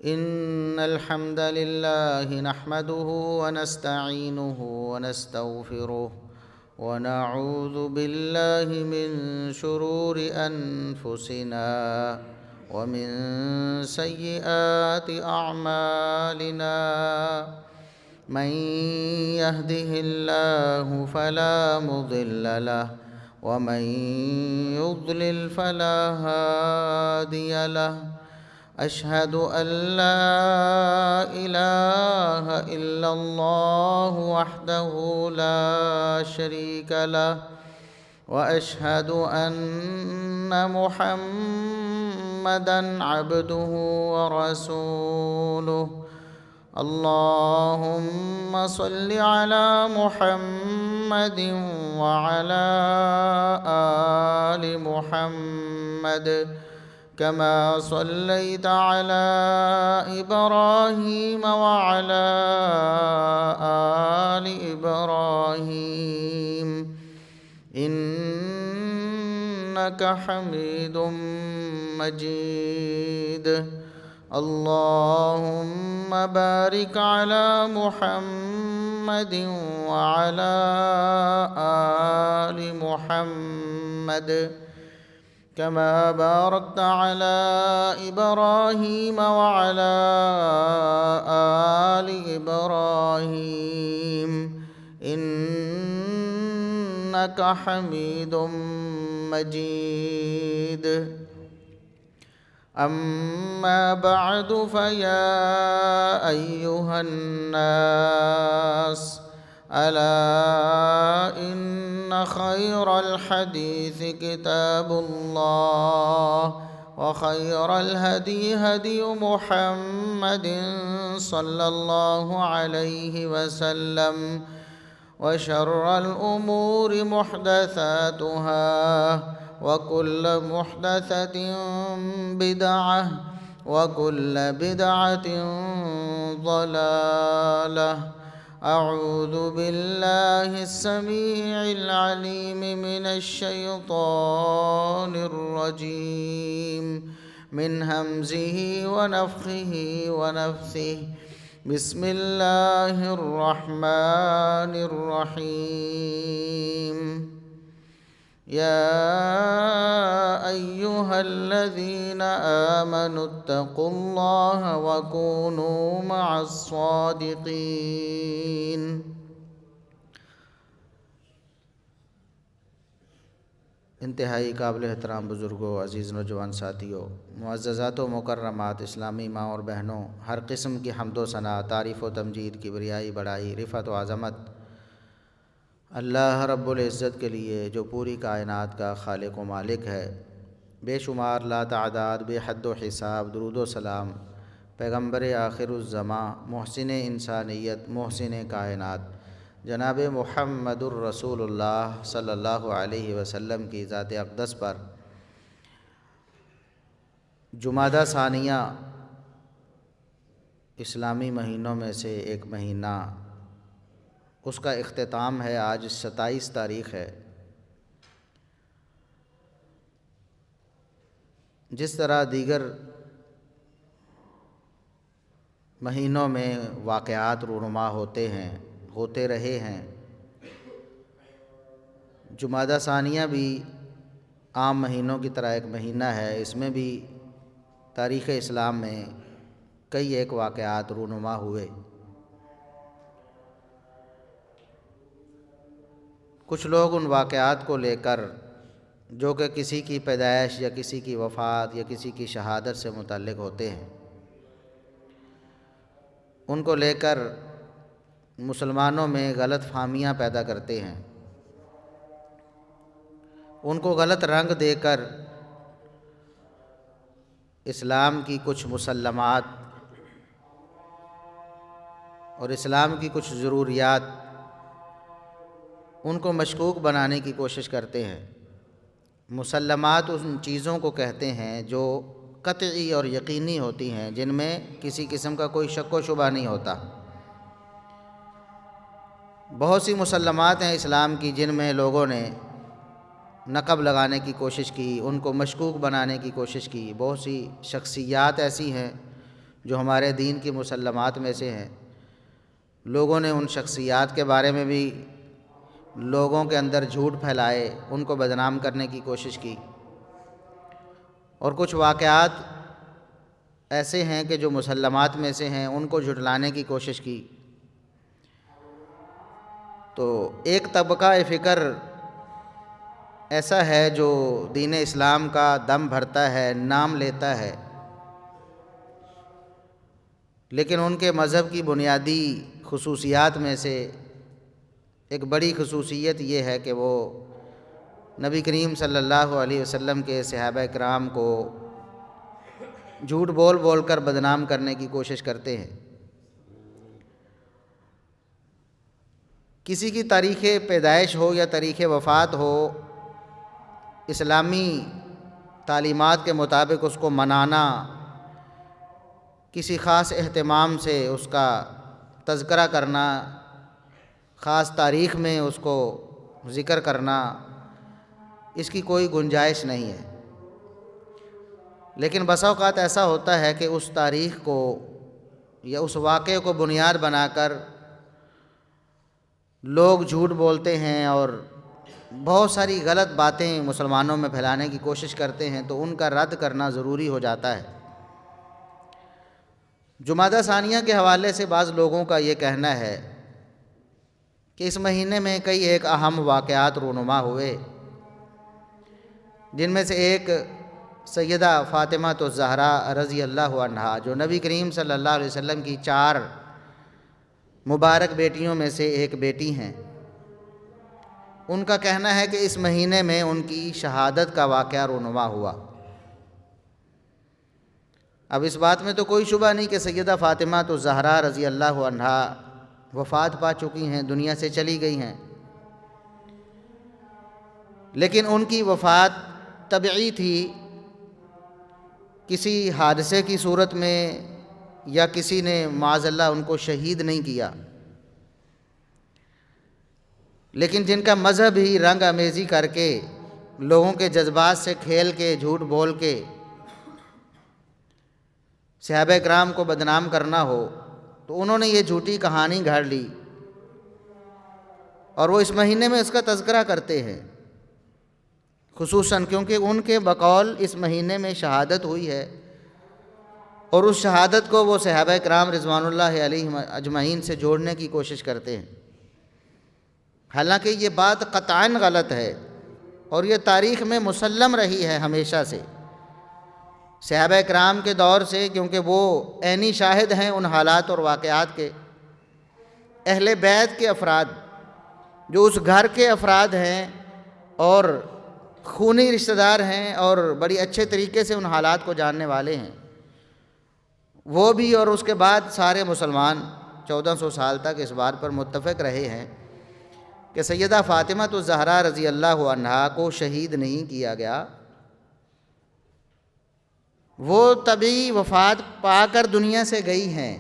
إن الحمد لله نحمده ونستعينه ونستغفره ونعوذ بالله من شرور أنفسنا ومن سيئات أعمالنا. من يهده الله فلا مضل له ومن يضلل فلا هادي له. أشهد أن لا إله إلا الله وحده لا شريك له وأشهد أن محمدًا عبده ورسوله. اللهم صل على محمد وعلى آل محمد كما صليت على إبراهيم وعلى آل إبراهيم إنك حميد مجيد. اللهم بارك على محمد وعلى آل محمد كما باركت على إبراهيم وعلى آل إبراهيم إنك حميد مجيد. أما بعد فيا أيها الناس ألا إن خير الحديث كتاب الله وخير الهدي هدي محمد صلى الله عليه وسلم وشر الأمور محدثاتها وكل محدثة بدعة وكل بدعة ضلالة. أعوذ بالله السميع العليم من الشيطان الرجيم من همزه ونفخه ونفثه. بسم الله الرحمن الرحيم. يا أيها الذين آمنوا اتقوا الله وكونوا مع الصادقين. انتہائی قابل احترام بزرگوں، عزیز نوجوان ساتھیوں، معززات و مکرمات اسلامی ماں اور بہنوں، ہر قسم کی حمد و ثنا، تعریف و تمجید، کبریائی، بڑائی، رفعت و عظمت اللہ رب العزت کے لیے جو پوری کائنات کا خالق و مالک ہے. بے شمار لا تعداد بے حد و حساب درود و سلام پیغمبر آخر الزماں، محسن انسانیت، محسن کائنات جناب محمد الرسول اللہ صلی اللہ علیہ وسلم کی ذات اقدس پر. جمادی ثانیہ اسلامی مہینوں میں سے ایک مہینہ، اس کا اختتام ہے. آج 27 تاریخ ہے. جس طرح دیگر مہینوں میں واقعات رونما ہوتے رہے ہیں، جمادی ثانیہ بھی عام مہینوں کی طرح ایک مہینہ ہے. اس میں بھی تاریخ اسلام میں کئی ایک واقعات رونما ہوئے. کچھ لوگ ان واقعات کو لے کر جو کہ کسی کی پیدائش یا کسی کی وفات یا کسی کی شہادت سے متعلق ہوتے ہیں، ان کو لے کر مسلمانوں میں غلط فہمیاں پیدا کرتے ہیں. ان کو غلط رنگ دے کر اسلام کی کچھ مسلمات اور اسلام کی کچھ ضروریات ان کو مشکوک بنانے کی کوشش کرتے ہیں. مسلمات ان چیزوں کو کہتے ہیں جو قطعی اور یقینی ہوتی ہیں، جن میں کسی قسم کا کوئی شک و شبہ نہیں ہوتا. بہت سی مسلمات ہیں اسلام کی جن میں لوگوں نے نقب لگانے کی کوشش کی، ان کو مشکوک بنانے کی کوشش کی. بہت سی شخصیات ایسی ہیں جو ہمارے دین کی مسلمات میں سے ہیں، لوگوں نے ان شخصیات کے بارے میں بھی لوگوں کے اندر جھوٹ پھیلائے، ان کو بدنام کرنے کی کوشش کی، اور کچھ واقعات ایسے ہیں کہ جو مسلمات میں سے ہیں ان کو جھٹلانے کی کوشش کی۔ تو ایک طبقہ فکر ایسا ہے جو دین اسلام کا دم بھرتا ہے، نام لیتا ہے، لیکن ان کے مذہب کی بنیادی خصوصیات میں سے ایک بڑی خصوصیت یہ ہے کہ وہ نبی کریم صلی اللہ علیہ وسلم کے صحابہ کرام کو جھوٹ بول بول کر بدنام کرنے کی کوشش کرتے ہیں۔ کسی کی تاریخ پیدائش ہو یا تاریخ وفات ہو، اسلامی تعلیمات کے مطابق اس کو منانا، کسی خاص اہتمام سے اس کا تذکرہ کرنا، خاص تاریخ میں اس کو ذکر کرنا، اس کی کوئی گنجائش نہیں ہے۔ لیکن بسا اوقات ایسا ہوتا ہے کہ اس تاریخ کو یا اس واقعے کو بنیاد بنا کر لوگ جھوٹ بولتے ہیں اور بہت ساری غلط باتیں مسلمانوں میں پھیلانے کی کوشش کرتے ہیں، تو ان کا رد کرنا ضروری ہو جاتا ہے۔ جمادی ثانیہ کے حوالے سے بعض لوگوں کا یہ کہنا ہے کہ اس مہینے میں کئی ایک اہم واقعات رونما ہوئے، جن میں سے ایک سیدہ فاطمہ الزہرا رضی اللہ عنہا، جو نبی کریم صلی اللہ علیہ وسلم کی 4 مبارک بیٹیوں میں سے ایک بیٹی ہیں۔ ان کا کہنا ہے کہ اس مہینے میں ان کی شہادت کا واقعہ رونما ہوا۔ اب اس بات میں تو کوئی شبہ نہیں کہ سیدہ فاطمہ الزہرا رضی اللہ عنہا وفات پا چکی ہیں، دنیا سے چلی گئی ہیں، لیکن ان کی وفات طبعی تھی، کسی حادثے کی صورت میں یا کسی نے معاذ اللہ ان کو شہید نہیں کیا، لیکن جن کا مذہب ہی رنگ آمیزی کر کے، لوگوں کے جذبات سے کھیل کے، جھوٹ بول کے صحابہ کرام کو بدنام کرنا ہو، تو انہوں نے یہ جھوٹی کہانی گھڑ لی، اور وہ اس مہینے میں اس کا تذکرہ کرتے ہیں، خصوصاً کیونکہ ان کے بقول اس مہینے میں شہادت ہوئی ہے، اور اس شہادت کو وہ صحابہ کرام رضوان اللہ علیہم اجمعین سے جوڑنے کی کوشش کرتے ہیں، حالانکہ یہ بات قطعاً غلط ہے، اور یہ تاریخ میں مسلم رہی ہے ہمیشہ سے، صحابہ کرام کے دور سے، کیونکہ وہ عینی شاہد ہیں ان حالات اور واقعات کے۔ اہل بیت کے افراد جو اس گھر کے افراد ہیں اور خونی رشتہ دار ہیں اور بڑی اچھے طریقے سے ان حالات کو جاننے والے ہیں، وہ بھی اور اس کے بعد سارے مسلمان 1400 سال تک اس بات پر متفق رہے ہیں کہ سیدہ فاطمہ الزہرا رضی اللہ عنہا کو شہید نہیں کیا گیا، وہ طبعی وفات پا کر دنیا سے گئی ہیں،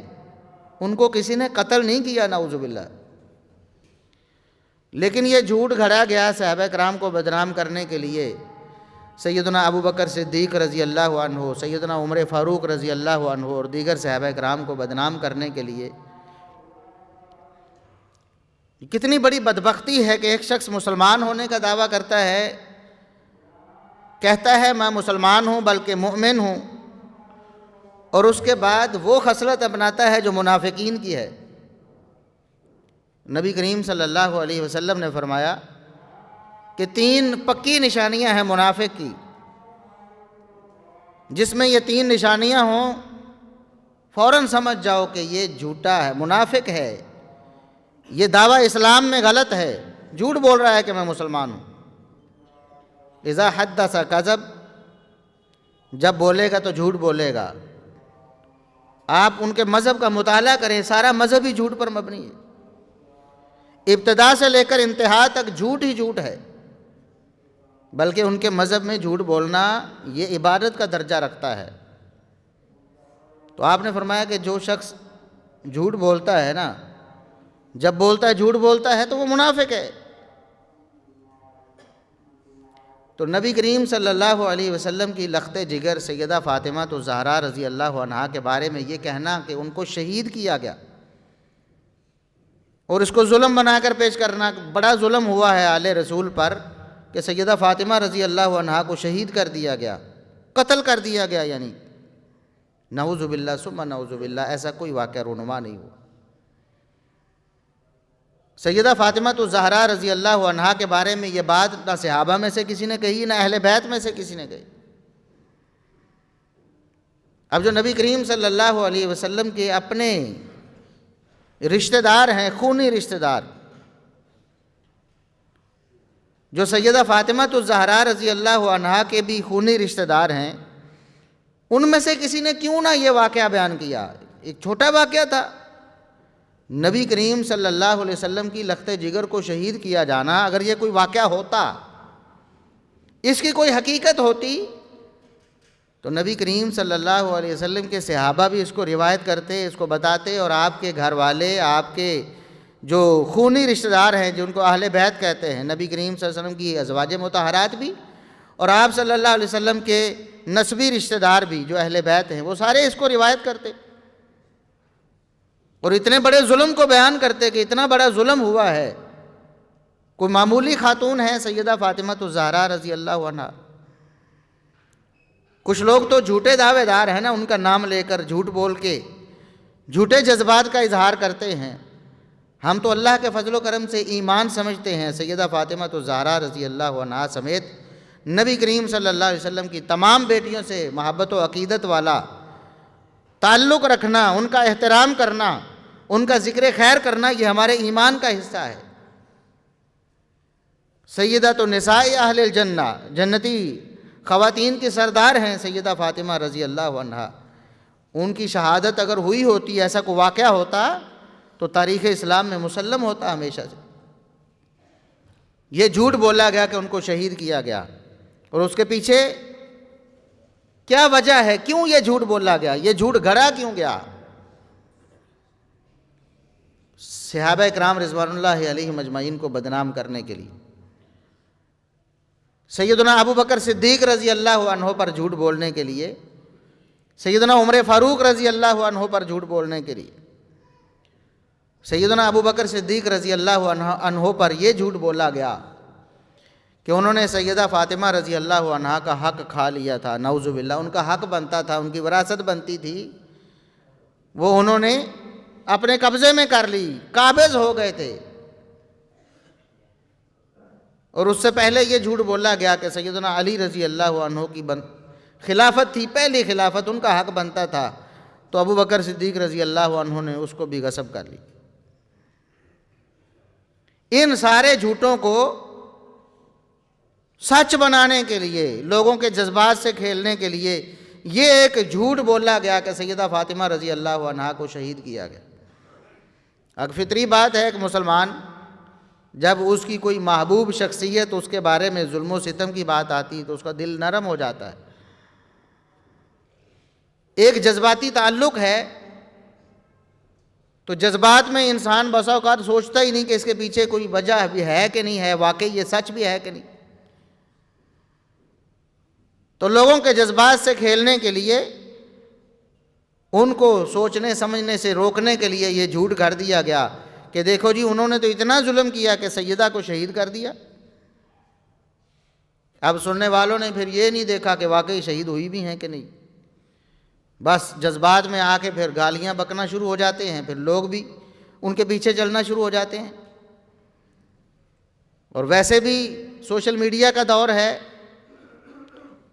ان کو کسی نے قتل نہیں کیا نعوذ باللہ، لیکن یہ جھوٹ گھڑا گیا صحابہ کرام کو بدنام کرنے کے لیے۔ سیدنا ابو بکر صدیق رضی اللہ عنہ، سیدنا عمر فاروق رضی اللہ عنہ اور دیگر صحابہ کرام کو بدنام کرنے کے لیے۔ کتنی بڑی بدبختی ہے کہ ایک شخص مسلمان ہونے کا دعویٰ کرتا ہے، کہتا ہے میں مسلمان ہوں بلکہ مومن ہوں، اور اس کے بعد وہ خصلت اپناتا ہے جو منافقین کی ہے۔ نبی کریم صلی اللہ علیہ وسلم نے فرمایا کہ 3 پکی نشانیاں ہیں منافق کی، جس میں یہ 3 نشانیاں ہوں فوراً سمجھ جاؤ کہ یہ جھوٹا ہے، منافق ہے، یہ دعویٰ اسلام میں غلط ہے، جھوٹ بول رہا ہے کہ میں مسلمان ہوں۔ اذا حدث کذب، جب بولے گا تو جھوٹ بولے گا۔ آپ ان کے مذہب کا مطالعہ کریں، سارا مذہب ہی جھوٹ پر مبنی ہے، ابتدا سے لے کر انتہا تک جھوٹ ہی جھوٹ ہے، بلکہ ان کے مذہب میں جھوٹ بولنا یہ عبادت کا درجہ رکھتا ہے۔ تو آپ نے فرمایا کہ جو شخص جھوٹ بولتا ہے نا، جب بولتا ہے جھوٹ بولتا ہے تو وہ منافق ہے۔ تو نبی کریم صلی اللہ علیہ وسلم کی لخت جگر سیدہ فاطمہ الزہرا رضی اللہ عنہا کے بارے میں یہ کہنا کہ ان کو شہید کیا گیا اور اس کو ظلم بنا کر پیش کرنا، بڑا ظلم ہوا ہے آل رسول پر کہ سیدہ فاطمہ رضی اللہ عنہا کو شہید کر دیا گیا، قتل کر دیا گیا، یعنی نعوذ باللہ ثم نعوذ باللہ، ایسا کوئی واقعہ رونما نہیں ہوا۔ سیدہ فاطمہ الزہرا رضی اللہ عنہا کے بارے میں یہ بات نہ صحابہ میں سے کسی نے کہی، نہ اہل بیت میں سے کسی نے کہی۔ اب جو نبی کریم صلی اللہ علیہ وسلم کے اپنے رشتہ دار ہیں، خونی رشتہ دار، جو سیدہ فاطمہ الزہرا رضی اللہ عنہا کے بھی خونی رشتہ دار ہیں، ان میں سے کسی نے کیوں نہ یہ واقعہ بیان کیا؟ ایک چھوٹا واقعہ تھا، نبی کریم صلی اللہ علیہ وسلم کی لخت جگر کو شہید کیا جانا، اگر یہ کوئی واقعہ ہوتا، اس کی کوئی حقیقت ہوتی، تو نبی کریم صلی اللہ علیہ وسلم کے صحابہ بھی اس کو روایت کرتے، اس کو بتاتے، اور آپ کے گھر والے، آپ کے جو خونی رشتہ دار ہیں جن کو اہل بیت کہتے ہیں، نبی کریم صلی اللہ علیہ وسلم کی ازواج مطہرات بھی اور آپ صلی اللہ علیہ وسلم کے نسبی رشتہ دار بھی جو اہل بیت ہیں، وہ سارے اس کو روایت کرتے اور اتنے بڑے ظلم کو بیان کرتے کہ اتنا بڑا ظلم ہوا ہے، کوئی معمولی خاتون ہے سیدہ فاطمہ الزہرا رضی اللہ عنہا۔ کچھ لوگ تو جھوٹے دعوے دار ہیں نا، ان کا نام لے کر جھوٹ بول کے جھوٹے جذبات کا اظہار کرتے ہیں۔ ہم تو اللہ کے فضل و کرم سے ایمان سمجھتے ہیں، سیدہ فاطمہ الزہرا رضی اللہ عنہا سمیت نبی کریم صلی اللہ علیہ وسلم کی تمام بیٹیوں سے محبت و عقیدت والا تعلق رکھنا، ان کا احترام کرنا، ان کا ذکر خیر کرنا، یہ ہمارے ایمان کا حصہ ہے۔ سیدۃ النساء اہل الجنہ، جنتی خواتین کی سردار ہیں سیدہ فاطمہ رضی اللہ عنہا۔ ان کی شہادت اگر ہوئی ہوتی، ایسا کوئی واقعہ ہوتا، تو تاریخ اسلام میں مسلم ہوتا ہمیشہ سے۔ یہ جھوٹ بولا گیا کہ ان کو شہید کیا گیا، اور اس کے پیچھے کیا وجہ ہے، کیوں یہ جھوٹ بولا گیا، یہ جھوٹ گھڑا کیوں گیا؟ صحابہ اکرام رضوان اللہ علیہم اجمعین کو بدنام کرنے کے لیے، سیدنا ابو بکر صدیق رضی اللہ عنہ پر جھوٹ بولنے کے لیے، سیدنا عمر فاروق رضی اللہ عنہ پر جھوٹ بولنے کے لیے، سیدنا ابو بکر صدیق رضی اللہ عنہ پر یہ جھوٹ بولا گیا کہ انہوں نے سیدہ فاطمہ رضی اللہ عنہا کا حق کھا لیا تھا، نعوذ باللہ، ان کا حق بنتا تھا، ان کی وراثت بنتی تھی، وہ انہوں نے اپنے قبضے میں کر لی، قابض ہو گئے تھے۔ اور اس سے پہلے یہ جھوٹ بولا گیا کہ سیدنا علی رضی اللہ عنہ کی خلافت تھی، پہلی خلافت، ان کا حق بنتا تھا، تو ابو بکر صدیق رضی اللہ عنہ نے اس کو بھی غصب کر لی۔ ان سارے جھوٹوں کو سچ بنانے کے لیے، لوگوں کے جذبات سے کھیلنے کے لیے، یہ ایک جھوٹ بولا گیا کہ سیدہ فاطمہ رضی اللہ عنہا کو شہید کیا گیا۔ اب فطری بات ہے کہ مسلمان جب اس کی کوئی محبوب شخصیت، اس کے بارے میں ظلم و ستم کی بات آتی تو اس کا دل نرم ہو جاتا ہے، ایک جذباتی تعلق ہے، تو جذبات میں انسان بسا اوقات سوچتا ہی نہیں کہ اس کے پیچھے کوئی وجہ بھی ہے کہ نہیں ہے، واقعی یہ سچ بھی ہے کہ نہیں۔ تو لوگوں کے جذبات سے کھیلنے کے لیے، ان کو سوچنے سمجھنے سے روکنے کے لیے یہ جھوٹ گھڑ دیا گیا کہ دیکھو جی انہوں نے تو اتنا ظلم کیا کہ سیدہ کو شہید کر دیا۔ اب سننے والوں نے پھر یہ نہیں دیکھا کہ واقعی شہید ہوئی بھی ہیں کہ نہیں، بس جذبات میں آ کے پھر گالیاں بکنا شروع ہو جاتے ہیں، پھر لوگ بھی ان کے پیچھے چلنا شروع ہو جاتے ہیں۔ اور ویسے بھی سوشل میڈیا کا دور ہے،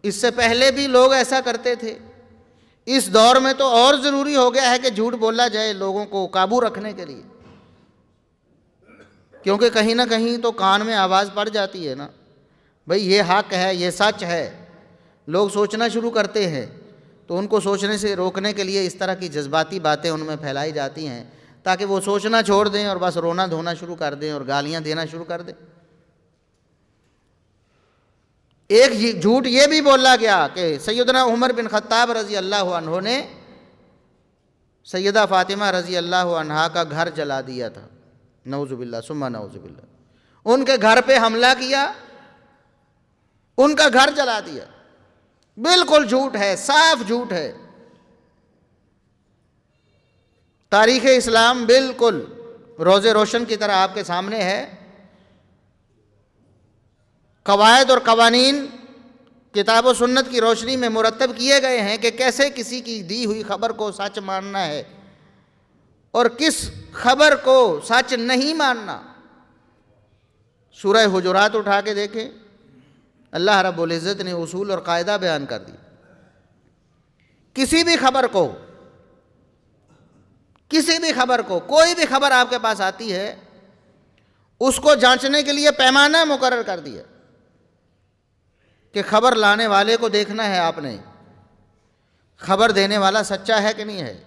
اس سے پہلے بھی لوگ ایسا کرتے تھے، اس دور میں تو اور ضروری ہو گیا ہے کہ جھوٹ بولا جائے لوگوں کو قابو رکھنے کے لیے، کیونکہ کہیں نہ کہیں تو کان میں آواز پڑ جاتی ہے نا، بھئی یہ حق ہے، یہ سچ ہے، لوگ سوچنا شروع کرتے ہیں، تو ان کو سوچنے سے روکنے کے لیے اس طرح کی جذباتی باتیں ان میں پھیلائی جاتی ہیں تاکہ وہ سوچنا چھوڑ دیں اور بس رونا دھونا شروع کر دیں اور گالیاں دینا شروع کر دیں۔ ایک جھوٹ یہ بھی بولا گیا کہ سیدنا عمر بن خطاب رضی اللہ عنہ نے سیدہ فاطمہ رضی اللہ عنہا کا گھر جلا دیا تھا، نعوذ باللہ ثم نعوذ باللہ، ان کے گھر پہ حملہ کیا ان کا گھر جلا دیا. بالکل جھوٹ ہے، صاف جھوٹ ہے. تاریخ اسلام بالکل روز روشن کی طرح آپ کے سامنے ہے. قواعد اور قوانین کتاب و سنت کی روشنی میں مرتب کیے گئے ہیں کہ کیسے کسی کی دی ہوئی خبر کو سچ ماننا ہے اور کس خبر کو سچ نہیں ماننا. سورہ حجرات اٹھا کے دیکھیں، اللہ رب العزت نے اصول اور قاعدہ بیان کر دی. کسی بھی خبر کو کوئی بھی خبر آپ کے پاس آتی ہے، اس کو جانچنے کے لیے پیمانہ مقرر کر دیا کہ خبر لانے والے کو دیکھنا ہے آپ نے، خبر دینے والا سچا ہے کہ نہیں ہے،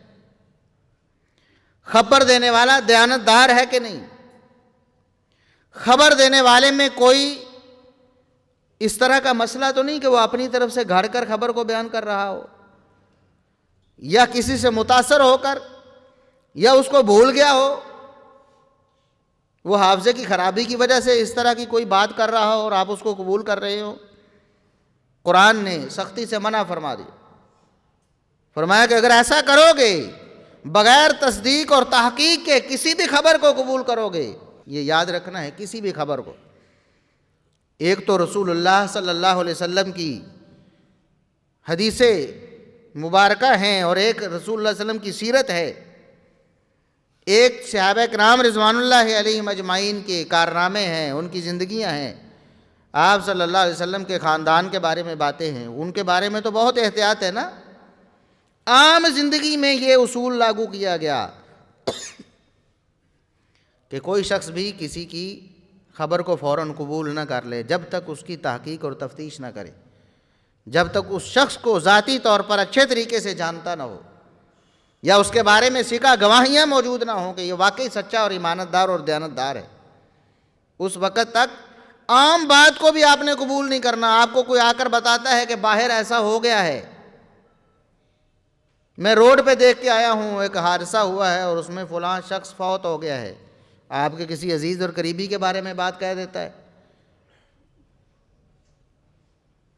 خبر دینے والا دیانتدار ہے کہ نہیں، خبر دینے والے میں کوئی اس طرح کا مسئلہ تو نہیں کہ وہ اپنی طرف سے گھڑ کر خبر کو بیان کر رہا ہو، یا کسی سے متاثر ہو کر، یا اس کو بھول گیا ہو، وہ حافظے کی خرابی کی وجہ سے اس طرح کی کوئی بات کر رہا ہو اور آپ اس کو قبول کر رہے ہو. قرآن نے سختی سے منع فرما دی. فرمایا کہ اگر ایسا کرو گے، بغیر تصدیق اور تحقیق کے کسی بھی خبر کو قبول کرو گے، یہ یاد رکھنا ہے، کسی بھی خبر کو. ایک تو رسول اللہ صلی اللہ علیہ وسلم کی حدیثیں مبارکہ ہیں اور ایک رسول اللہ صلی اللہ علیہ وسلم کی سیرت ہے، ایک صحابہ کرام رضوان اللہ علیہم اجمعین کے کارنامے ہیں، ان کی زندگیاں ہیں، آپ صلی اللہ علیہ وسلم کے خاندان کے بارے میں باتیں ہیں. ان کے بارے میں تو بہت احتیاط ہے نا. عام زندگی میں یہ اصول لاگو کیا گیا کہ کوئی شخص بھی کسی کی خبر کو فوراً قبول نہ کر لے جب تک اس کی تحقیق اور تفتیش نہ کرے، جب تک اس شخص کو ذاتی طور پر اچھے طریقے سے جانتا نہ ہو، یا اس کے بارے میں سکہ گواہیاں موجود نہ ہوں کہ یہ واقعی سچا اور ایمانتدار اور دیانتدار ہے. اس وقت تک عام بات کو بھی آپ نے قبول نہیں کرنا. آپ کو کوئی آ کر بتاتا ہے کہ باہر ایسا ہو گیا ہے، میں روڈ پہ دیکھ کے آیا ہوں، ایک حادثہ ہوا ہے اور اس میں فلاں شخص فوت ہو گیا ہے، آپ کے کسی عزیز اور قریبی کے بارے میں بات کہہ دیتا ہے.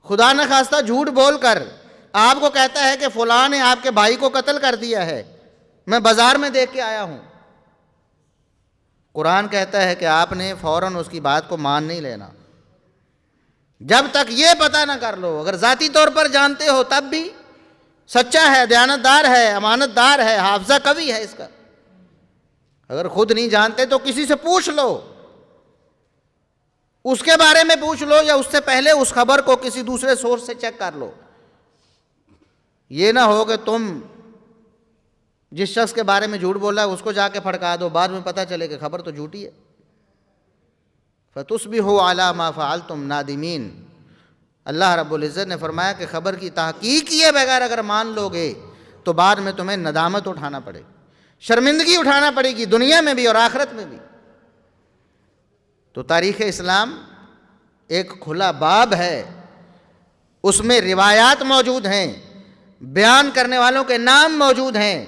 خدا نخواستہ جھوٹ بول کر آپ کو کہتا ہے کہ فلاں نے آپ کے بھائی کو قتل کر دیا ہے، میں بازار میں دیکھ کے آیا ہوں. قرآن کہتا ہے کہ آپ نے فوراً اس کی بات کو مان نہیں لینا جب تک یہ پتہ نہ کر لو. اگر ذاتی طور پر جانتے ہو تب بھی سچا ہے، دیانتدار ہے، امانتدار ہے، حافظہ قوی ہے اس کا. اگر خود نہیں جانتے تو کسی سے پوچھ لو، اس کے بارے میں پوچھ لو، یا اس سے پہلے اس خبر کو کسی دوسرے سورس سے چیک کر لو. یہ نہ ہو کہ تم جس شخص کے بارے میں جھوٹ بولا ہے اس کو جا کے پھڑکا دو، بعد میں پتہ چلے کہ خبر تو جھوٹی ہے. فَتُصْبِحُوا عَلَىٰ مَا فَعَلْتُمْ نَادِمِينَ. اللہ رب العزت نے فرمایا کہ خبر کی تحقیق کیے بغیر اگر مان لو گے تو بعد میں تمہیں ندامت اٹھانا پڑے، شرمندگی اٹھانا پڑے گی، دنیا میں بھی اور آخرت میں بھی. تو تاریخ اسلام ایک کھلا باب ہے، اس میں روایات موجود ہیں، بیان کرنے والوں کے نام موجود ہیں،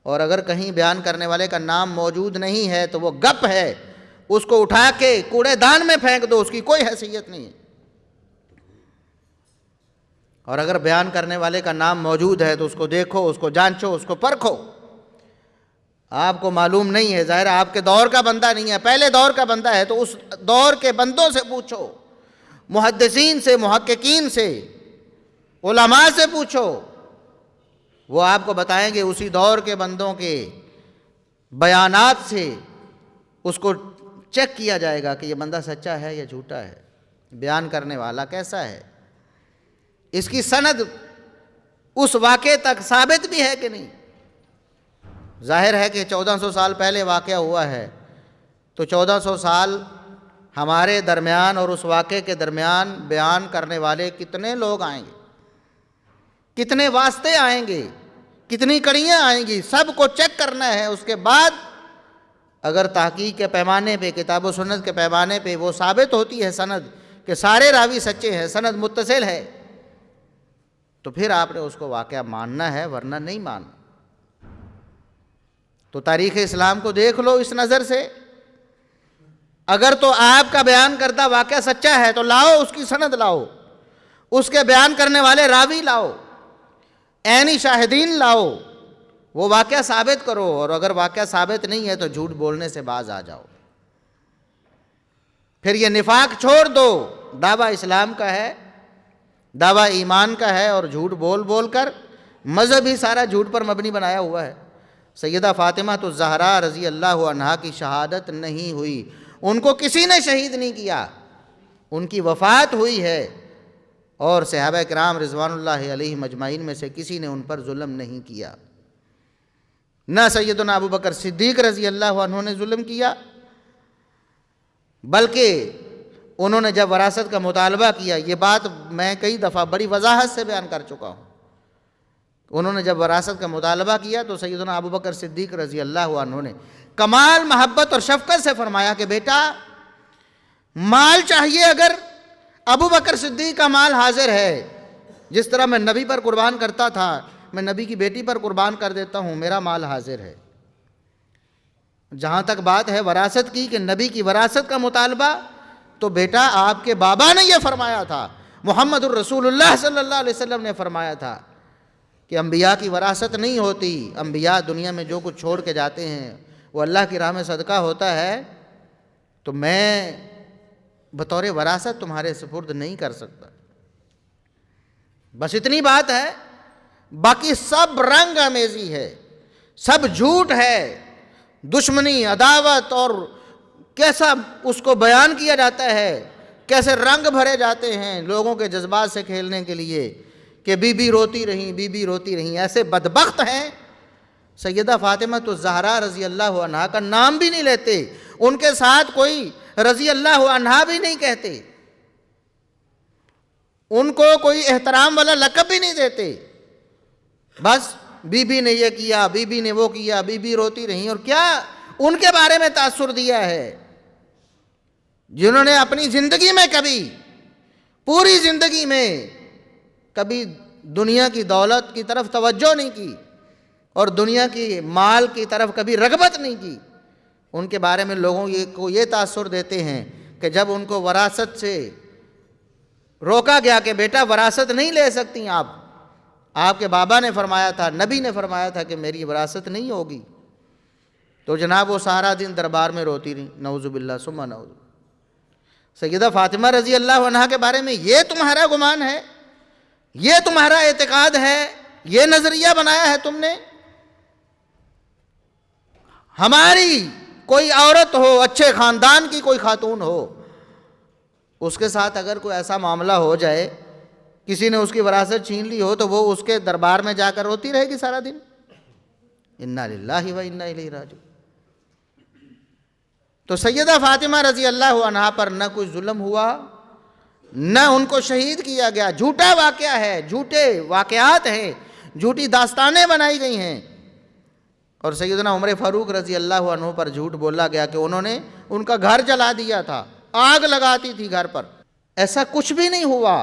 اور اگر کہیں بیان کرنے والے کا نام موجود نہیں ہے تو وہ گپ ہے، اس کو اٹھا کے کوڑے دان میں پھینک دو، اس کی کوئی حیثیت نہیں ہے. اور اگر بیان کرنے والے کا نام موجود ہے تو اس کو دیکھو، اس کو جانچو، اس کو پرکھو. آپ کو معلوم نہیں ہے، ظاہر آپ کے دور کا بندہ نہیں ہے، پہلے دور کا بندہ ہے تو اس دور کے بندوں سے پوچھو، محدثین سے، محققین سے، علماء سے پوچھو، وہ آپ کو بتائیں گے. اسی دور کے بندوں کے بیانات سے اس کو چیک کیا جائے گا کہ یہ بندہ سچا ہے یا جھوٹا ہے، بیان کرنے والا کیسا ہے، اس کی سند اس واقعے تک ثابت بھی ہے کہ نہیں. ظاہر ہے کہ 1400 سال پہلے واقعہ ہوا ہے تو 1400 سال ہمارے درمیان اور اس واقعے کے درمیان بیان کرنے والے کتنے لوگ آئیں گے، کتنے واسطے آئیں گے، کتنی کڑیاں آئیں گی، سب کو چیک کرنا ہے. اس کے بعد اگر تحقیق کے پیمانے پہ، کتاب و سنت کے پیمانے پہ وہ ثابت ہوتی ہے سند کہ سارے راوی سچے ہیں، سند متصل ہے، تو پھر آپ نے اس کو واقعہ ماننا ہے، ورنہ نہیں ماننا. تو تاریخ اسلام کو دیکھ لو اس نظر سے اگر تو آپ کا بیان کردہ واقعہ سچا ہے تو لاؤ، اس کی سند لاؤ، اس کے بیان کرنے والے راوی لاؤ، عینی شاہدین لاؤ، وہ واقعہ ثابت کرو، اور اگر واقعہ ثابت نہیں ہے تو جھوٹ بولنے سے باز آ جاؤ۔ پھر یہ نفاق چھوڑ دو، دعویٰ اسلام کا ہے، دعویٰ ایمان کا ہے، اور جھوٹ بول بول کر مذہب ہی سارا جھوٹ پر مبنی بنایا ہوا ہے۔ سیدہ فاطمہ الزہرا رضی اللہ عنہا کی شہادت نہیں ہوئی، ان کو کسی نے شہید نہیں کیا، ان کی وفات ہوئی ہے، اور صحابہ کرام رضوان اللہ علیہم اجمعین میں سے کسی نے ان پر ظلم نہیں کیا۔ نہ سیدنا ابو بکر صدیق رضی اللہ عنہ نے ظلم کیا، بلکہ انہوں نے جب وراثت کا مطالبہ کیا، یہ بات میں کئی دفعہ بڑی وضاحت سے بیان کر چکا ہوں، انہوں نے جب وراثت کا مطالبہ کیا تو سیدنا ابو بکر صدیق رضی اللہ عنہ نے کمال محبت اور شفقت سے فرمایا کہ بیٹا مال چاہیے، اگر ابو بکر صدیق کا مال حاضر ہے، جس طرح میں نبی پر قربان کرتا تھا میں نبی کی بیٹی پر قربان کر دیتا ہوں، میرا مال حاضر ہے۔ جہاں تک بات ہے وراثت کی کہ نبی کی وراثت کا مطالبہ، تو بیٹا آپ کے بابا نے یہ فرمایا تھا، محمد الرسول اللہ صلی اللہ علیہ وسلم نے فرمایا تھا کہ انبیاء کی وراثت نہیں ہوتی، انبیاء دنیا میں جو کچھ چھوڑ کے جاتے ہیں وہ اللہ کی راہ میں صدقہ ہوتا ہے، تو میں بطور وراثت تمہارے سپرد نہیں کر سکتا۔ بس اتنی بات ہے، باقی سب رنگ آمیزی ہے، سب جھوٹ ہے، دشمنی، عداوت، اور کیسا اس کو بیان کیا جاتا ہے، کیسے رنگ بھرے جاتے ہیں لوگوں کے جذبات سے کھیلنے کے لیے کہ بی بی روتی رہیں، بی بی روتی رہیں۔ ایسے بدبخت ہیں، سیدہ فاطمہ الزہرا رضی اللہ عنہا کا نام بھی نہیں لیتے، ان کے ساتھ کوئی رضی اللہ عنہا بھی نہیں کہتے، ان کو کوئی احترام والا لقب بھی نہیں دیتے، بس بی بی نے یہ کیا، بی بی نے وہ کیا، بی بی روتی رہیں۔ اور کیا ان کے بارے میں تاثر دیا ہے جنہوں نے اپنی زندگی میں کبھی، پوری زندگی میں کبھی دنیا کی دولت کی طرف توجہ نہیں کی اور دنیا کی مال کی طرف کبھی رغبت نہیں کی، ان کے بارے میں لوگوں کو یہ تاثر دیتے ہیں کہ جب ان کو وراثت سے روکا گیا کہ بیٹا وراثت نہیں لے سکتی آپ کے بابا نے فرمایا تھا، نبی نے فرمایا تھا کہ میری وراثت نہیں ہوگی، تو جناب وہ سارا دن دربار میں روتی رہیں، نعوذ باللہ ثم نعوذ۔ سیدہ فاطمہ رضی اللہ عنہا کے بارے میں یہ تمہارا گمان ہے، یہ تمہارا اعتقاد ہے، یہ نظریہ بنایا ہے تم نے؟ ہماری کوئی عورت ہو، اچھے خاندان کی کوئی خاتون ہو، اس کے ساتھ اگر کوئی ایسا معاملہ ہو جائے، کسی نے اس کی وراثت چھین لی ہو، تو وہ اس کے دربار میں جا کر روتی رہے گی سارا دن؟ انا للہ و انا الیہ راجعون۔ تو سیدہ فاطمہ رضی اللہ عنہا پر نہ کوئی ظلم ہوا، نہ ان کو شہید کیا گیا، جھوٹا واقعہ ہے، جھوٹے واقعات ہیں، جھوٹی داستانیں بنائی گئی ہیں۔ اور سیدنا عمر فاروق رضی اللہ عنہ پر جھوٹ بولا گیا کہ انہوں نے ان کا گھر جلا دیا تھا، آگ لگاتی تھی گھر پر، ایسا کچھ بھی نہیں ہوا۔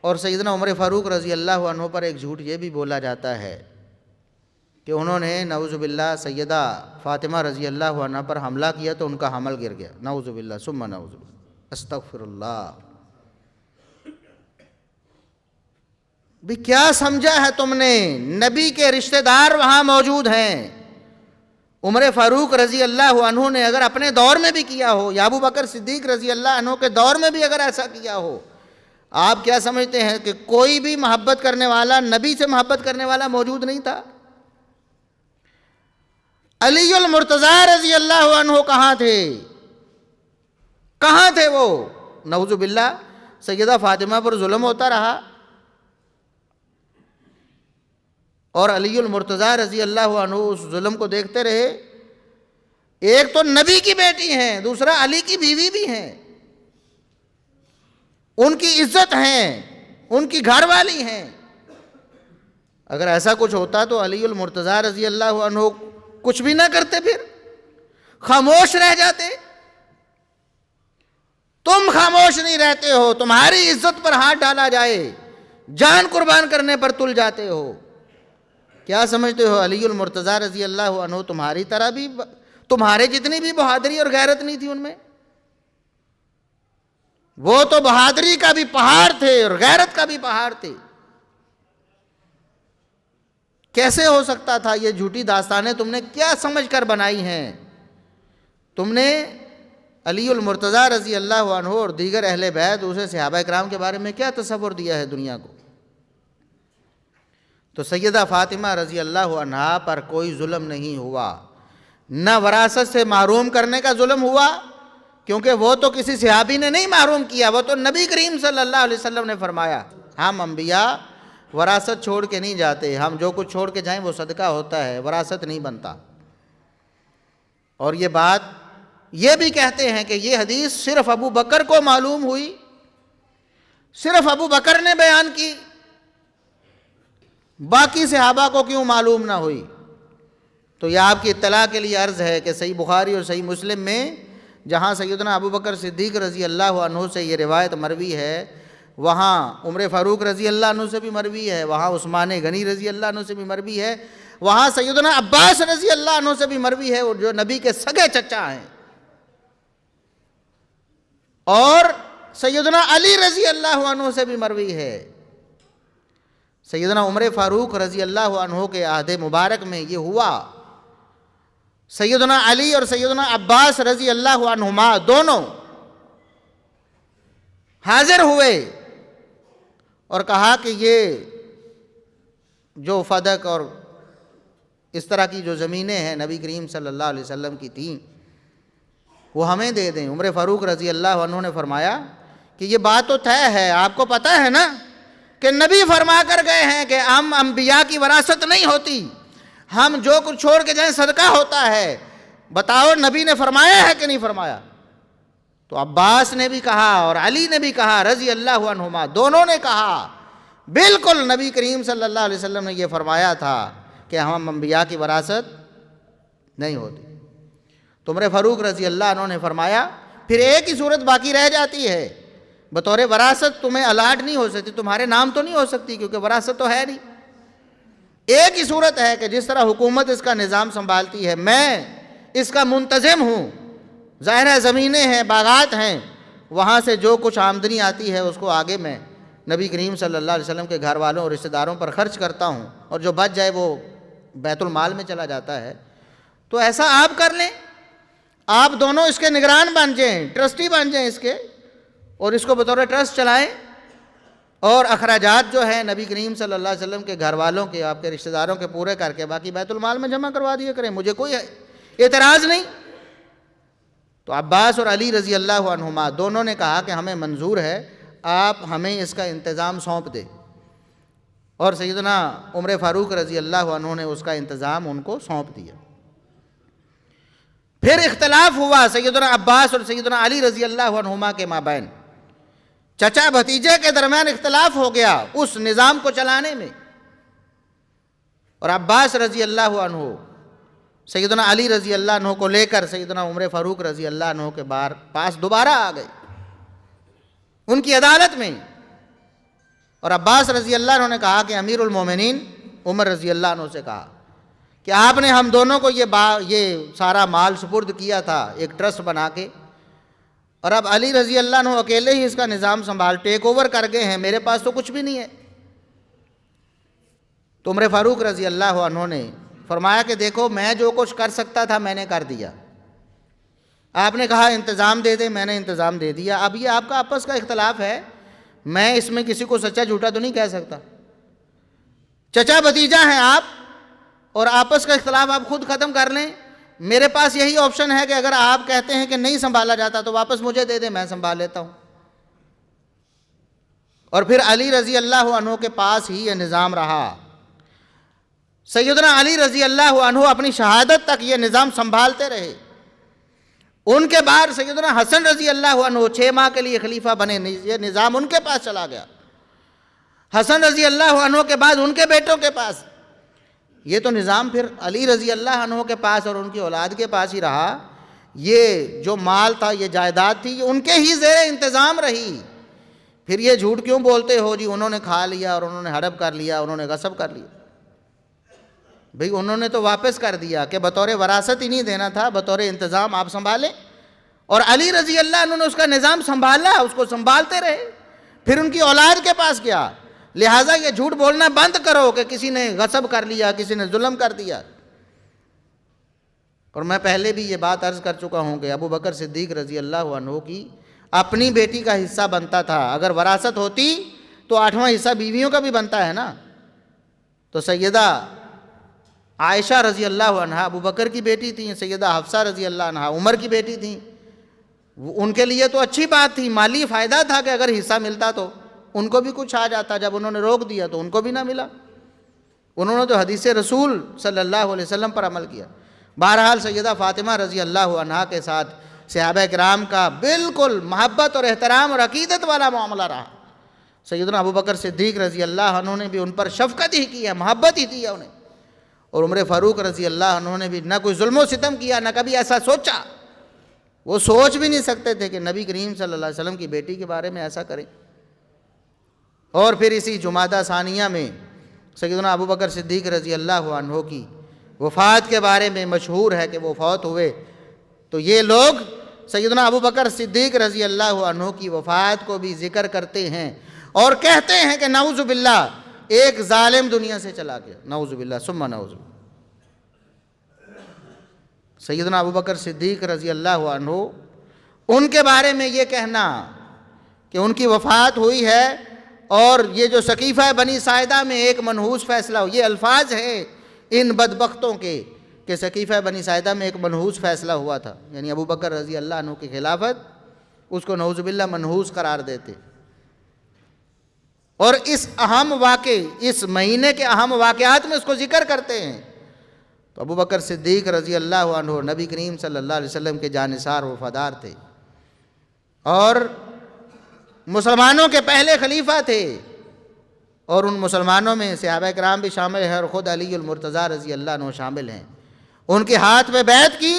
اور سیدنا عمر فاروق رضی اللہ عنہ پر ایک جھوٹ یہ بھی بولا جاتا ہے کہ انہوں نے نعوذ باللہ سیدہ فاطمہ رضی اللہ عنہ پر حملہ کیا تو ان کا حمل گر گیا، نعوذ باللہ ثم نعوذ باللہ، استغفر اللہ۔ بھی کیا سمجھا ہے تم نے؟ نبی کے رشتہ دار وہاں موجود ہیں، عمر فاروق رضی اللہ عنہ نے اگر اپنے دور میں بھی کیا ہو، یا ابو بکر صدیق رضی اللہ عنہ کے دور میں بھی اگر ایسا کیا ہو، آپ کیا سمجھتے ہیں کہ کوئی بھی محبت کرنے والا، نبی سے محبت کرنے والا موجود نہیں تھا؟ علی المرتضیٰ رضی اللہ عنہ کہاں تھے؟ کہاں تھے وہ؟ نعوذ باللہ سیدہ فاطمہ پر ظلم ہوتا رہا اور علی المرتضیٰ رضی اللہ عنہ اس ظلم کو دیکھتے رہے۔ ایک تو نبی کی بیٹی ہیں، دوسرا علی کی بیوی بھی ہیں، ان کی عزت ہیں، ان کی گھر والی ہیں۔ اگر ایسا کچھ ہوتا تو علی المرتضیٰ رضی اللہ عنہ کچھ بھی نہ کرتے، پھر خاموش رہ جاتے۔ تم خاموش نہیں رہتے ہو، تمہاری عزت پر ہاتھ ڈالا جائے، جان قربان کرنے پر تل جاتے ہو۔ کیا سمجھتے ہو علی المرتضیٰ رضی اللہ عنہ تمہاری طرح بھی، تمہارے جتنی بھی بہادری اور غیرت نہیں تھی ان میں؟ وہ تو بہادری کا بھی پہاڑ تھے اور غیرت کا بھی پہاڑ تھے. کیسے ہو سکتا تھا؟ یہ جھوٹی داستانیں تم نے کیا سمجھ کر بنائی ہیں؟ تم نے علی المرتضیٰ رضی اللہ عنہ اور دیگر اہل بیت دوسرے صحابہ کرام کے بارے میں کیا تصور دیا ہے دنیا کو؟ تو سیدہ فاطمہ رضی اللہ عنہا پر کوئی ظلم نہیں ہوا، نہ وراثت سے محروم کرنے کا ظلم ہوا، کیونکہ وہ تو کسی صحابی نے نہیں محروم کیا، وہ تو نبی کریم صلی اللہ علیہ وسلم نے فرمایا ہم انبیاء وراثت چھوڑ کے نہیں جاتے، ہم جو کچھ چھوڑ کے جائیں وہ صدقہ ہوتا ہے، وراثت نہیں بنتا. اور یہ بات یہ بھی کہتے ہیں کہ یہ حدیث صرف ابو بکر کو معلوم ہوئی، صرف ابو بکر نے بیان کی، باقی صحابہ کو کیوں معلوم نہ ہوئی؟ تو یہ آپ کی اطلاع کے لیے عرض ہے کہ صحیح بخاری اور صحیح مسلم میں جہاں سیدنا ابو بکر صدیق رضی اللہ عنہ سے یہ روایت مروی ہے، وہاں عمر فاروق رضی اللہ عنہ سے بھی مروی ہے، وہاں عثمان غنی رضی اللہ عنہ سے بھی مروی ہے، وہاں سیدنا عباس رضی اللہ عنہ سے بھی مروی ہے، اور جو نبی کے سگے چچا ہیں، اور سیدنا علی رضی اللہ عنہ سے بھی مروی ہے. سیدنا عمر فاروق رضی اللہ عنہ کے عہد مبارک میں یہ ہوا، سیدنا علی اور سیدنا عباس رضی اللہ عنہما دونوں حاضر ہوئے اور کہا کہ یہ جو فدق اور اس طرح کی جو زمینیں ہیں نبی کریم صلی اللہ علیہ وسلم کی تھیں وہ ہمیں دے دیں. عمر فاروق رضی اللہ عنہ نے فرمایا کہ یہ بات تو طے ہے، آپ کو پتہ ہے نا کہ نبی فرما کر گئے ہیں کہ ہم انبیاء کی وراثت نہیں ہوتی، ہم جو کچھ چھوڑ کے جائیں صدقہ ہوتا ہے. بتاؤ نبی نے فرمایا ہے کہ نہیں فرمایا؟ تو عباس نے بھی کہا اور علی نے بھی کہا رضی اللہ عنہما، دونوں نے کہا بالکل نبی کریم صلی اللہ علیہ وسلم نے یہ فرمایا تھا کہ ہم انبیاء کی وراثت نہیں ہوتی. تو عمر فاروق رضی اللہ عنہ نے فرمایا پھر ایک ہی صورت باقی رہ جاتی ہے، بطور وراثت تمہیں الاٹ نہیں ہو سکتی، تمہارے نام تو نہیں ہو سکتی کیونکہ وراثت تو ہے نہیں. ایک ہی صورت ہے کہ جس طرح حکومت اس کا نظام سنبھالتی ہے، میں اس کا منتظم ہوں، ظاہر ہے زمینیں ہیں، باغات ہیں، وہاں سے جو کچھ آمدنی آتی ہے اس کو آگے میں نبی کریم صلی اللہ علیہ وسلم کے گھر والوں اور رشتہ داروں پر خرچ کرتا ہوں، اور جو بچ جائے وہ بیت المال میں چلا جاتا ہے. تو ایسا آپ کر لیں، آپ دونوں اس کے نگران بن جائیں، ٹرسٹی بن جائیں اس کے، اور اس کو بطور ٹرسٹ چلائیں، اور اخراجات جو ہیں نبی کریم صلی اللہ علیہ وسلم کے گھر والوں کے، آپ کے رشتہ داروں کے پورے کر کے باقی بیت المال میں جمع کروا دیا کریں، مجھے کوئی اعتراض نہیں. تو عباس اور علی رضی اللہ عنہما دونوں نے کہا کہ ہمیں منظور ہے، آپ ہمیں اس کا انتظام سونپ دیں، اور سیدنا عمر فاروق رضی اللہ عنہ نے اس کا انتظام ان کو سونپ دیا. پھر اختلاف ہوا سیدنا عباس اور سیدنا علی رضی اللہ عنہما کے مابین، چچا بھتیجے کے درمیان اختلاف ہو گیا اس نظام کو چلانے میں، اور عباس رضی اللہ عنہ سیدنا علی رضی اللہ عنہ کو لے کر سیدنا عمر فاروق رضی اللہ عنہ کے پاس دوبارہ آ گئے ان کی عدالت میں، اور عباس رضی اللہ عنہ نے کہا کہ امیر المومنین عمر رضی اللہ عنہ سے کہا کہ آپ نے ہم دونوں کو یہ سارا مال سپرد کیا تھا ایک ٹرسٹ بنا کے، اور اب علی رضی اللہ عنہ اکیلے ہی اس کا نظام سنبھال ٹیک اوور کر گئے ہیں، میرے پاس تو کچھ بھی نہیں ہے. تو عمر فاروق رضی اللہ عنہ نے فرمایا کہ دیکھو میں جو کچھ کر سکتا تھا میں نے کر دیا، آپ نے کہا انتظام دے دیں، میں نے انتظام دے دیا، اب یہ آپ کا آپس کا اختلاف ہے، میں اس میں کسی کو سچا جھوٹا تو نہیں کہہ سکتا، چچا بھتیجا ہیں آپ، اور آپس کا اختلاف آپ خود ختم کر لیں. میرے پاس یہی آپشن ہے کہ اگر آپ کہتے ہیں کہ نہیں سنبھالا جاتا تو واپس مجھے دے دیں، میں سنبھال لیتا ہوں. اور پھر علی رضی اللہ عنہ کے پاس ہی یہ نظام رہا. سیدنا علی رضی اللہ عنہ اپنی شہادت تک یہ نظام سنبھالتے رہے. ان کے بعد سیدنا حسن رضی اللہ عنہ 6 ماہ کے لیے خلیفہ بنے، یہ نظام ان کے پاس چلا گیا. حسن رضی اللہ عنہ کے بعد ان کے بیٹوں کے پاس، یہ تو نظام پھر علی رضی اللہ عنہ کے پاس اور ان کی اولاد کے پاس ہی رہا. یہ جو مال تھا، یہ جائیداد تھی، یہ ان کے ہی زیر انتظام رہی. پھر یہ جھوٹ کیوں بولتے ہو جی انہوں نے کھا لیا اور انہوں نے ہڑپ کر لیا، انہوں نے غصب کر لیا؟ بھئی انہوں نے تو واپس کر دیا کہ بطور وراثت ہی نہیں دینا تھا، بطور انتظام آپ سنبھالیں. اور علی رضی اللہ عنہ نے اس کا نظام سنبھالا، اس کو سنبھالتے رہے، پھر ان کی اولاد کے پاس گیا۔ لہٰذا یہ جھوٹ بولنا بند کرو کہ کسی نے غصب کر لیا، کسی نے ظلم کر دیا۔ اور میں پہلے بھی یہ بات عرض کر چکا ہوں کہ ابو بکر صدیق رضی اللہ عنہ کی اپنی بیٹی کا حصہ بنتا تھا، اگر وراثت ہوتی تو 8واں حصہ بیویوں کا بھی بنتا ہے نا۔ تو سیدہ عائشہ رضی اللہ عنہ ابو بکر کی بیٹی تھیں، سیدہ حفصہ رضی اللہ عنہ عمر کی بیٹی تھیں، ان کے لیے تو اچھی بات تھی، مالی فائدہ تھا کہ اگر حصہ ملتا تو ان کو بھی کچھ آ جاتا۔ جب انہوں نے روک دیا تو ان کو بھی نہ ملا، انہوں نے تو حدیث رسول صلی اللہ علیہ وسلم پر عمل کیا۔ بہرحال سیدہ فاطمہ رضی اللہ عنہا کے ساتھ صحابہ کرام کا بالکل محبت اور احترام اور عقیدت والا معاملہ رہا۔ سیدنا ابو بکر صدیق رضی اللہ عنہ نے بھی ان پر شفقت ہی کی ہے، محبت ہی دی ہے انہیں، اور عمر فاروق رضی اللہ عنہ نے بھی نہ کوئی ظلم و ستم کیا، نہ کبھی ایسا سوچا۔ وہ سوچ بھی نہیں سکتے تھے کہ نبی کریم صلی اللہ علیہ وسلم کی بیٹی کے بارے میں ایسا کریں۔ اور پھر اسی جمادہ ثانیہ میں سیدنا ابو بکر صدیق رضی اللہ عنہ کی وفات کے بارے میں مشہور ہے کہ وہ فوت ہوئے، تو یہ لوگ سیدنا ابو بکر صدیق رضی اللہ عنہ کی وفات کو بھی ذکر کرتے ہیں اور کہتے ہیں کہ نعوذ باللہ ایک ظالم دنیا سے چلا گیا، نعوذ باللہ ثم نعوذ باللہ۔ سیدنا ابو بکر صدیق رضی اللہ عنہ ان کے بارے میں یہ کہنا کہ ان کی وفات ہوئی ہے اور یہ جو سقیفہ بنی ساعدہ میں ایک منحوس فیصلہ ہو، یہ الفاظ ہیں ان بدبختوں کے کہ سقیفہ بنی ساعدہ میں ایک منحوس فیصلہ ہوا تھا، یعنی ابو بکر رضی اللہ عنہ کی خلافت، اس کو نعوذ باللہ منحوس قرار دیتے۔ اور اس اہم واقعے، اس مہینے کے اہم واقعات میں اس کو ذکر کرتے ہیں۔ تو ابو بکر صدیق رضی اللہ عنہ نبی کریم صلی اللہ علیہ وسلم کے جانثار وفادار تھے اور مسلمانوں کے پہلے خلیفہ تھے، اور ان مسلمانوں میں صحابہ کرام بھی شامل ہیں اور خود علی المرتضیٰ رضی اللہ عنہ شامل ہیں۔ ان کے ہاتھ میں بیعت کی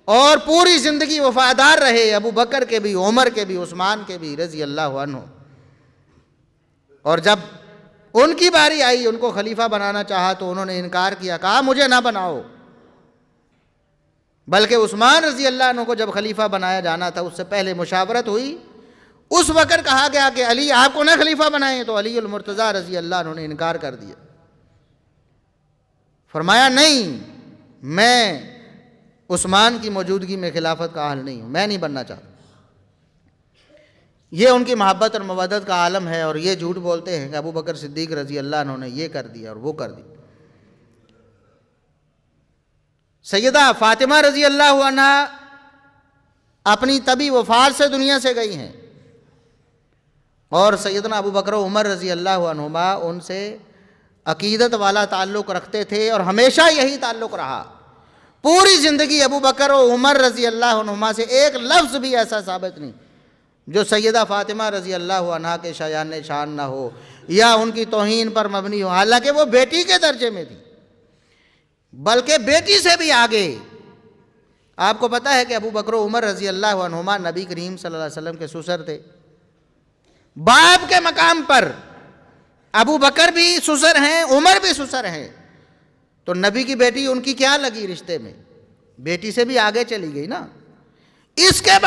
اور پوری زندگی وفادار رہے، ابو بکر کے بھی، عمر کے بھی، عثمان کے بھی رضی اللہ عنہ۔ اور جب ان کی باری آئی، ان کو خلیفہ بنانا چاہا تو انہوں نے انکار کیا، کہا مجھے نہ بناؤ۔ بلکہ عثمان رضی اللہ عنہ کو جب خلیفہ بنایا جانا تھا اس سے پہلے مشاورت ہوئی، اس وقت کہا گیا کہ علی آپ کو نہ خلیفہ بنائیں، تو علی المرتضیٰ رضی اللہ عنہ نے انکار کر دیا، فرمایا نہیں، میں عثمان کی موجودگی میں خلافت کا اہل نہیں ہوں، میں نہیں بننا چاہتا۔ یہ ان کی محبت اور مودت کا عالم ہے، اور یہ جھوٹ بولتے ہیں کہ ابو بکر صدیق رضی اللہ عنہ نے یہ کر دیا اور وہ کر دی۔ سیدہ فاطمہ رضی اللہ عنہ اپنی طبی وفات سے دنیا سے گئی ہیں، اور سیدنا ابو بکر و عمر رضی اللہ عنہما ان سے عقیدت والا تعلق رکھتے تھے اور ہمیشہ یہی تعلق رہا۔ پوری زندگی ابو بکر و عمر رضی اللہ عنہما سے ایک لفظ بھی ایسا ثابت نہیں جو سیدہ فاطمہ رضی اللہ عنہا کے شایان شان نہ ہو یا ان کی توہین پر مبنی ہو، حالانکہ وہ بیٹی کے درجے میں تھی، بلکہ بیٹی سے بھی آگے۔ آپ کو پتہ ہے کہ ابو بکر و عمر رضی اللہ عنہما نبی کریم صلی اللہ علیہ وسلم کے سسر تھے، باپ کے مقام پر ابو بکر بھی سسر ہیں، عمر بھی سسر ہیں، تو نبی کی بیٹی ان کی کیا لگی رشتے میں، بیٹی سے بھی آگے چلی گئی نا۔ اس کے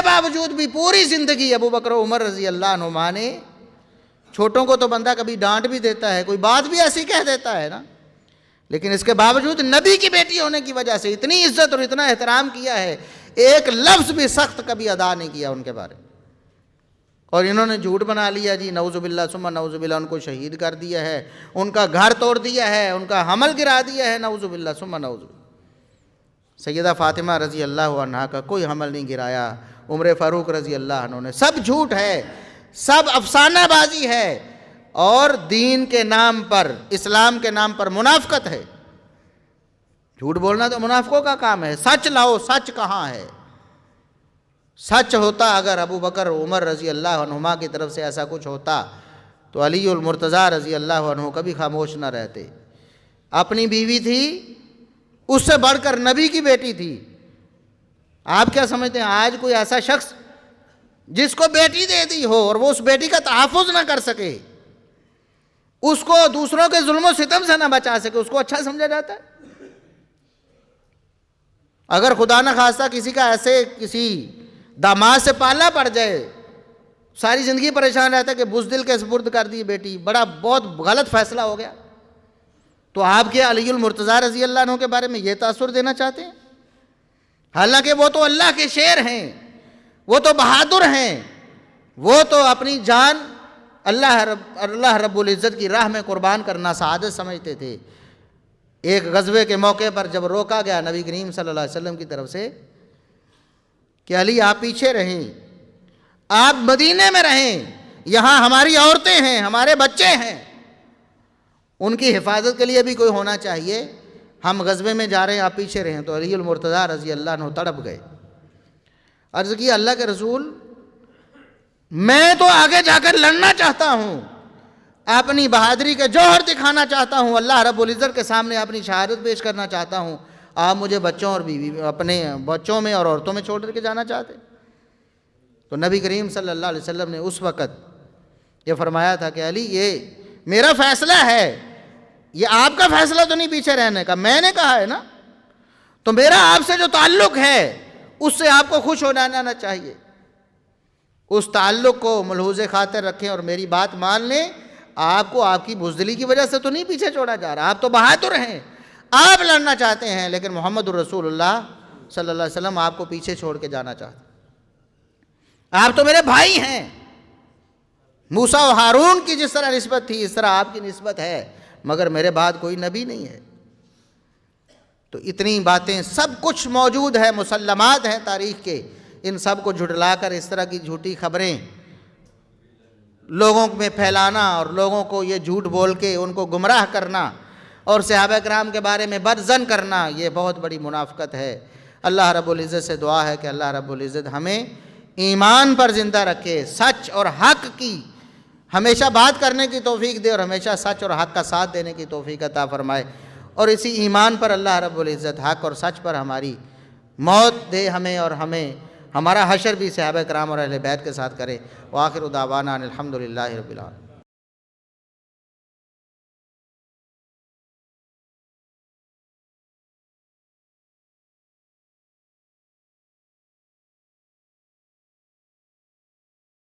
باوجود بھی پوری زندگی ابو بکر و عمر رضی اللہ عنہما نے، چھوٹوں کو تو بندہ کبھی ڈانٹ بھی دیتا ہے، کوئی بات بھی ایسی کہہ دیتا ہے نا، لیکن اس کے باوجود نبی کی بیٹی ہونے کی وجہ سے اتنی عزت اور اتنا احترام کیا ہے، ایک لفظ بھی سخت کبھی ادا نہیں کیا ان کے بارے میں۔ اور انہوں نے جھوٹ بنا لیا جی، نعوذ باللہ ثم نعوذ باللہ، ان کو شہید کر دیا ہے، ان کا گھر توڑ دیا ہے، ان کا حمل گرا دیا ہے، نعوذ باللہ ثم نعوذ باللہ۔ سیدہ فاطمہ رضی اللہ عنہا کا کوئی حمل نہیں گرایا، عمر فاروق رضی اللہ عنہ نے، سب جھوٹ ہے، سب افسانہ بازی ہے، اور دین کے نام پر، اسلام کے نام پر منافقت ہے۔ جھوٹ بولنا تو منافقوں کا کام ہے۔ سچ لاؤ، سچ کہاں ہے؟ سچ ہوتا اگر ابو بکر عمر رضی اللہ عنہما کی طرف سے ایسا کچھ ہوتا تو علی المرتضیٰ رضی اللہ عنہ کبھی خاموش نہ رہتے۔ اپنی بیوی تھی، اس سے بڑھ کر نبی کی بیٹی تھی۔ آپ کیا سمجھتے ہیں آج کوئی ایسا شخص جس کو بیٹی دے دی ہو اور وہ اس بیٹی کا تحفظ نہ کر سکے، اس کو دوسروں کے ظلم و ستم سے نہ بچا سکے، اس کو اچھا سمجھا جاتا ہے؟ اگر خدا نہ خواستہ کسی کا ایسے کسی داماد سے پالا پڑ جائے، ساری زندگی پریشان رہتا ہے کہ بزدل کے سپرد کر دی بیٹی، بہت غلط فیصلہ ہو گیا، تو آپ کے علی المرتضیٰ رضی اللہ عنہ کے بارے میں یہ تاثر دینا چاہتے ہیں؟ حالانکہ وہ تو اللہ کے شیر ہیں، وہ تو بہادر ہیں، وہ تو اپنی جان اللہ رب العزت کی راہ میں قربان کرنا سعادت سمجھتے تھے۔ ایک غزوے کے موقع پر جب روکا گیا نبی کریم صلی اللہ علیہ وسلم کی طرف سے کہ علی آپ پیچھے رہیں، آپ مدینے میں رہیں، یہاں ہماری عورتیں ہیں، ہمارے بچے ہیں، ان کی حفاظت کے لیے بھی کوئی ہونا چاہیے، ہم غزوے میں جا رہے ہیں، آپ پیچھے رہیں۔ تو علی المرتضیٰ رضی اللہ عنہ تڑپ گئے، عرض کی اللہ کے رسول میں تو آگے جا کر لڑنا چاہتا ہوں، اپنی بہادری کے جوہر دکھانا چاہتا ہوں، اللہ رب العزت کے سامنے اپنی شہادت پیش کرنا چاہتا ہوں، آپ مجھے بچوں اور بیوی اپنے بچوں میں اور عورتوں میں چھوڑ کے جانا چاہتے؟ تو نبی کریم صلی اللہ علیہ وسلم نے اس وقت یہ فرمایا تھا کہ علی یہ میرا فیصلہ ہے، یہ آپ کا فیصلہ تو نہیں پیچھے رہنے کا، میں نے کہا ہے نا، تو میرا آپ سے جو تعلق ہے اس سے آپ کو خوش ہو جانا چاہیے، اس تعلق کو ملحوظ خاطر رکھیں اور میری بات مان لیں۔ آپ کو آپ کی بزدلی کی وجہ سے تو نہیں پیچھے چھوڑا جا رہا، آپ تو بہادر ہیں، آپ لڑنا چاہتے ہیں، لیکن محمد الرسول اللہ صلی اللہ علیہ وسلم آپ کو پیچھے چھوڑ کے جانا چاہتے ہیں۔ آپ تو میرے بھائی ہیں، موسیٰ و ہارون کی جس طرح نسبت تھی اس طرح آپ کی نسبت ہے، مگر میرے بعد کوئی نبی نہیں ہے۔ تو اتنی باتیں سب کچھ موجود ہے، مسلمات ہیں تاریخ کے، ان سب کو جھٹلا کر اس طرح کی جھوٹی خبریں لوگوں میں پھیلانا اور لوگوں کو یہ جھوٹ بول کے ان کو گمراہ کرنا اور صحابہ کرام کے بارے میں بدظن کرنا، یہ بہت بڑی منافقت ہے۔ اللہ رب العزت سے دعا ہے کہ اللہ رب العزت ہمیں ایمان پر زندہ رکھے، سچ اور حق کی ہمیشہ بات کرنے کی توفیق دے اور ہمیشہ سچ اور حق کا ساتھ دینے کی توفیق عطا فرمائے، اور اسی ایمان پر اللہ رب العزت حق اور سچ پر ہماری موت دے ہمیں، اور ہمیں ہمارا حشر بھی صحابہ کرام اور اہل بیت کے ساتھ کرے۔ وآخر دعوانا ان الحمد للہ رب العالمین۔